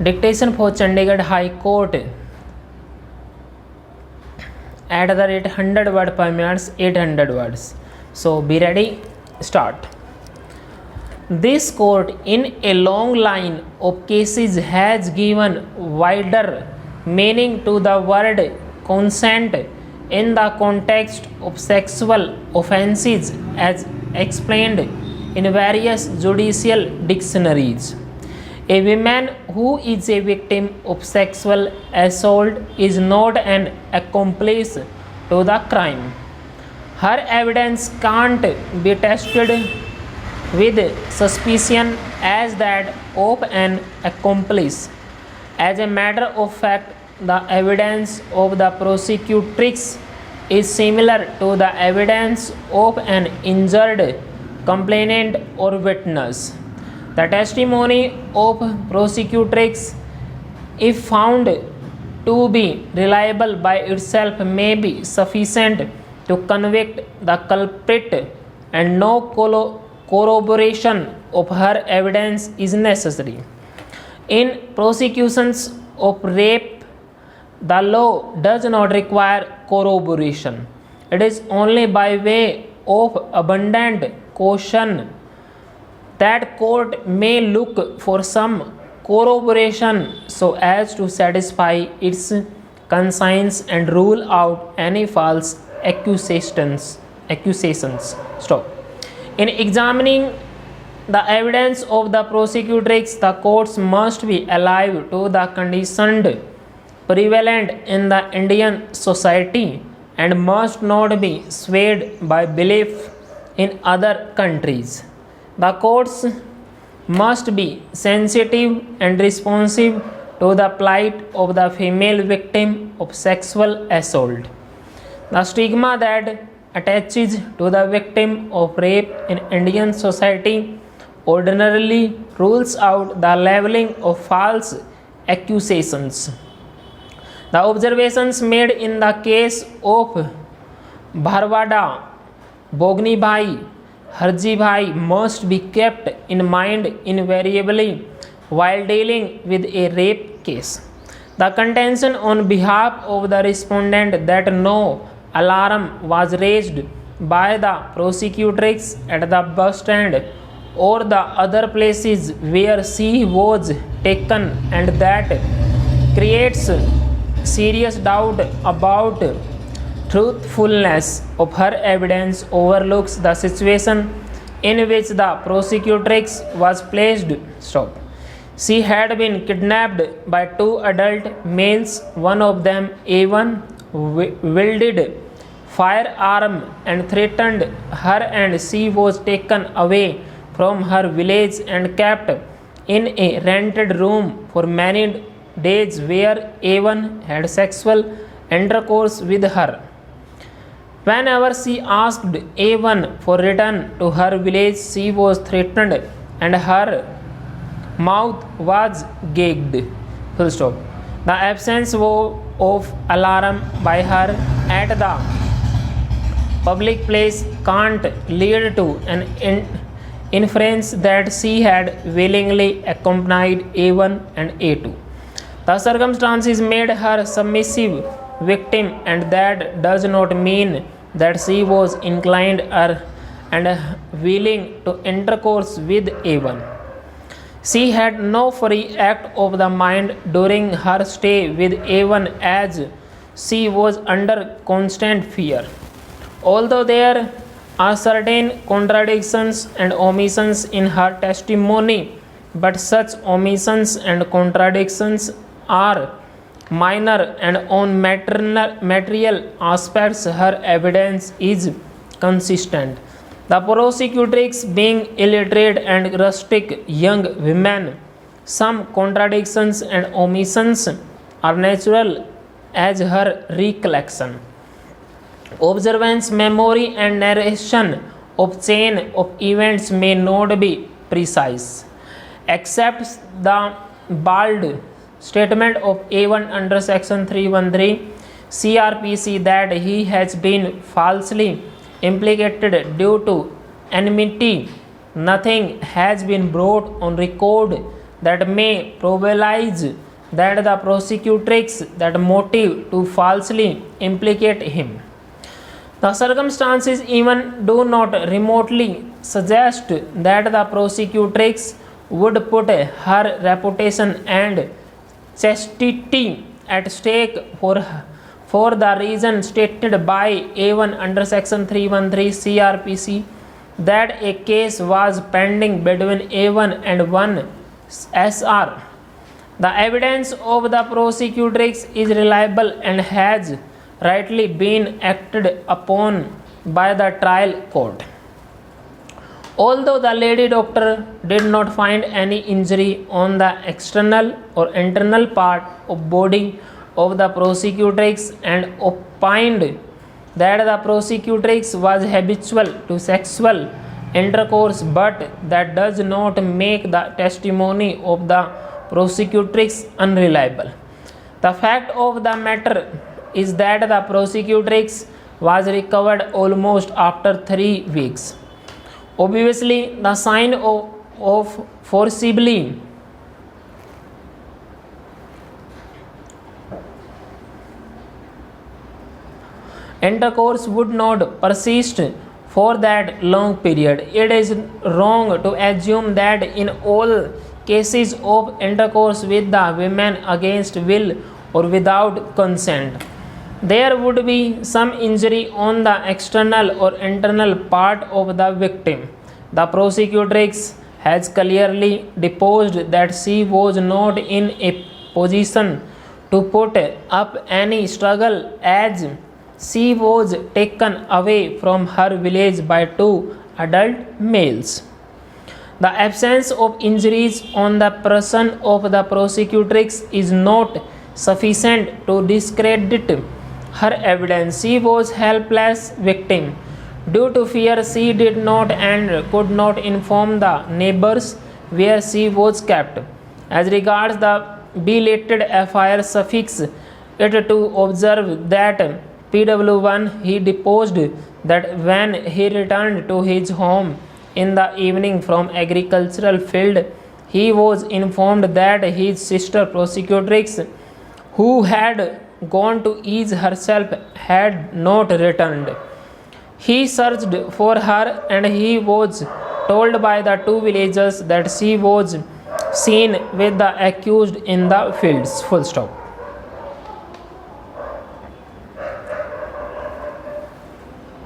Dictation for Chandigarh High Court at the rate 100 word per minute, 800 words. So be ready, start. This court in a long line of cases has given wider meaning to the word consent in the context of sexual offences as explained in various judicial dictionaries. A woman who is a victim of sexual assault is not an accomplice to the crime. Her evidence can't be tested with suspicion as that of an accomplice. As a matter of fact, the evidence of the prosecutrix is similar to the evidence of an injured complainant or witness. The testimony of prosecutrix, if found to be reliable by itself, may be sufficient to convict the culprit, and no corroboration of her evidence is necessary. In prosecutions of rape, the law does not require corroboration. It is only by way of abundant caution that court may look for some corroboration so as to satisfy its conscience and rule out any false accusations. Stop. In examining the evidence of the prosecutrix, the courts must be alive to the conditions prevalent in the Indian society and must not be swayed by belief in other countries. The courts must be sensitive and responsive to the plight of the female victim of sexual assault. The stigma that attaches to the victim of rape in Indian society ordinarily rules out the leveling of false accusations. The observations made in the case of Bharwada, Bognibhai, Harjibhai must be kept in mind invariably while dealing with a rape case. The contention on behalf of the respondent that no alarm was raised by the prosecutrix at the bus stand or the other places where she was taken, and that creates serious doubt about truthfulness of her evidence, overlooks the situation in which the prosecutrix was placed. Stop. She had been kidnapped by two adult males. One of them even wielded firearm and threatened her, and she was taken away from her village and kept in a rented room for many days, where Avon had sexual intercourse with her. Whenever she asked Avon for return to her village, she was threatened and her mouth was gagged. Full stop. The absence of alarm by her at the public place can't lead to an inference that she had willingly accompanied A1 and A2. The circumstances made her submissive victim, and that does not mean that she was inclined and willing to intercourse with A1. She had no free act of the mind during her stay with A1, as she was under constant fear. Although there are certain contradictions and omissions in her testimony, but such omissions and contradictions are minor, and on material aspects her evidence is consistent. The prosecutrix being illiterate and rustic young women, some contradictions and omissions are natural as her recollection, observance, memory and narration of chain of events may not be precise, except the bald statement of A1 under section 313 CRPC that he has been falsely implicated due to enmity. Nothing has been brought on record that may probabilize that the prosecutrix that motive to falsely implicate him. The circumstances even do not remotely suggest that the prosecutrix would put her reputation and chastity at stake for the reason stated by A1 under section 313 CRPC that a case was pending between A1 and 1 SR. The evidence of the prosecutrix is reliable and has rightly been acted upon by the trial court. Although the lady doctor did not find any injury on the external or internal part of body of the prosecutrix and opined that the prosecutrix was habitual to sexual intercourse, but that does not make the testimony of the prosecutrix unreliable. The fact of the matter is that the prosecutrix was recovered almost after 3 weeks. Obviously, the sign of forcibly intercourse would not persist for that long period. It is wrong to assume that in all cases of intercourse with the women against will or without consent, there would be some injury on the external or internal part of the victim. The prosecutrix has clearly deposed that she was not in a position to put up any struggle as she was taken away from her village by 2 adult males. The absence of injuries on the person of the prosecutrix is not sufficient to discredit her evidence. She was helpless victim. Due to fear, she did not and could not inform the neighbors where she was kept. As regards the belated FIR, suffix it to observe that PW1 he deposed that when he returned to his home in the evening from agricultural field, he was informed that his sister prosecutrix, who had gone to ease herself, had not returned. He searched for her and he was told by the 2 villagers that she was seen with the accused in the fields. Full stop.